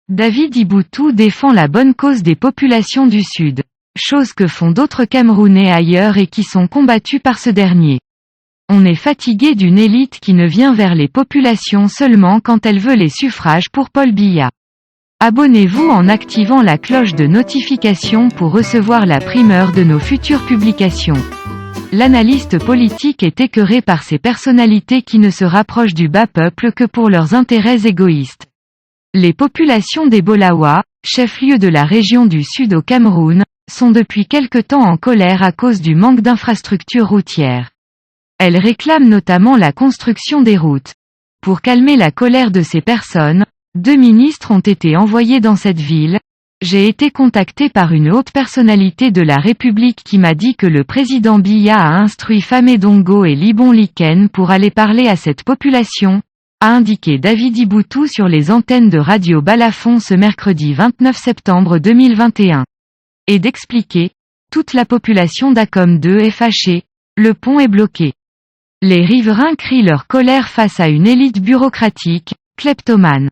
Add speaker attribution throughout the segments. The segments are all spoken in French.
Speaker 1: David Iboutou défend la bonne cause des populations du Sud. Chose que font d'autres Camerounais ailleurs et qui sont combattus par ce dernier. On est fatigué d'une élite qui ne vient vers les populations seulement quand elle veut les suffrages pour Paul Biya. Abonnez-vous en activant la cloche de notification pour recevoir la primeur de nos futures publications. L'analyste politique est écœuré par ces personnalités qui ne se rapprochent du bas peuple que pour leurs intérêts égoïstes. Les populations des Bolawa, chef-lieu de la région du Sud au Cameroun, sont depuis quelque temps en colère à cause du manque d'infrastructures routières. Elles réclament notamment la construction des routes. Pour calmer la colère de ces personnes, 2 ministres ont été envoyés dans cette ville. J'ai été contacté par une haute personnalité de la République qui m'a dit que le président Biya a instruit Famé Dongo et Libon Liken pour aller parler à cette population, a indiqué David Iboutou sur les antennes de Radio Balafon ce mercredi 29 septembre 2021. Et d'expliquer, toute la population d'Akom 2 est fâchée, le pont est bloqué. Les riverains crient leur colère face à une élite bureaucratique, kleptomane.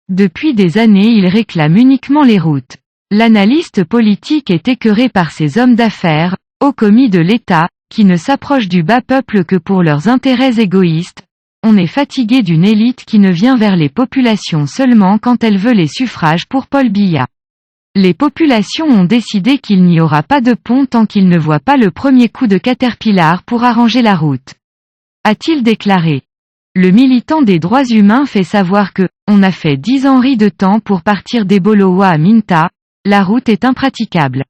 Speaker 1: Depuis des années ils réclament uniquement les routes. L'analyste politique est écœuré par ces hommes d'affaires, hauts commis de l'État, qui ne s'approchent du bas peuple que pour leurs intérêts égoïstes. On est fatigué d'une élite qui ne vient vers les populations seulement quand elle veut les suffrages pour Paul Biya. Les populations ont décidé qu'il n'y aura pas de pont tant qu'ils ne voient pas le premier coup de Caterpillar pour arranger la route. A-t-il déclaré. Le militant des droits humains fait savoir que, on a fait 10 ans de temps pour partir des Bolawa à Minta, la route est impraticable.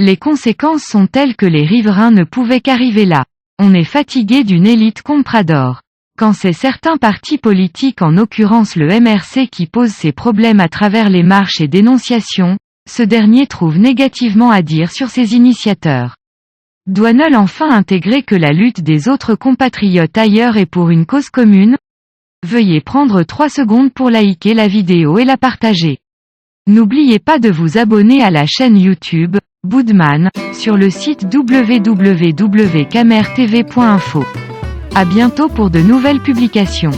Speaker 1: Les conséquences sont telles que les riverains ne pouvaient qu'arriver là. On est fatigué d'une élite comprador. Quand c'est certains partis politiques en l'occurrence le MRC qui pose ces problèmes à travers les marches et dénonciations, ce dernier trouve négativement à dire sur ses initiateurs. Doit-on enfin intégrer que la lutte des autres compatriotes ailleurs est pour une cause commune? Veuillez prendre 3 secondes pour liker la vidéo et la partager. N'oubliez pas de vous abonner à la chaîne YouTube, Boudman, sur le site www.camertv.info. À bientôt pour de nouvelles publications.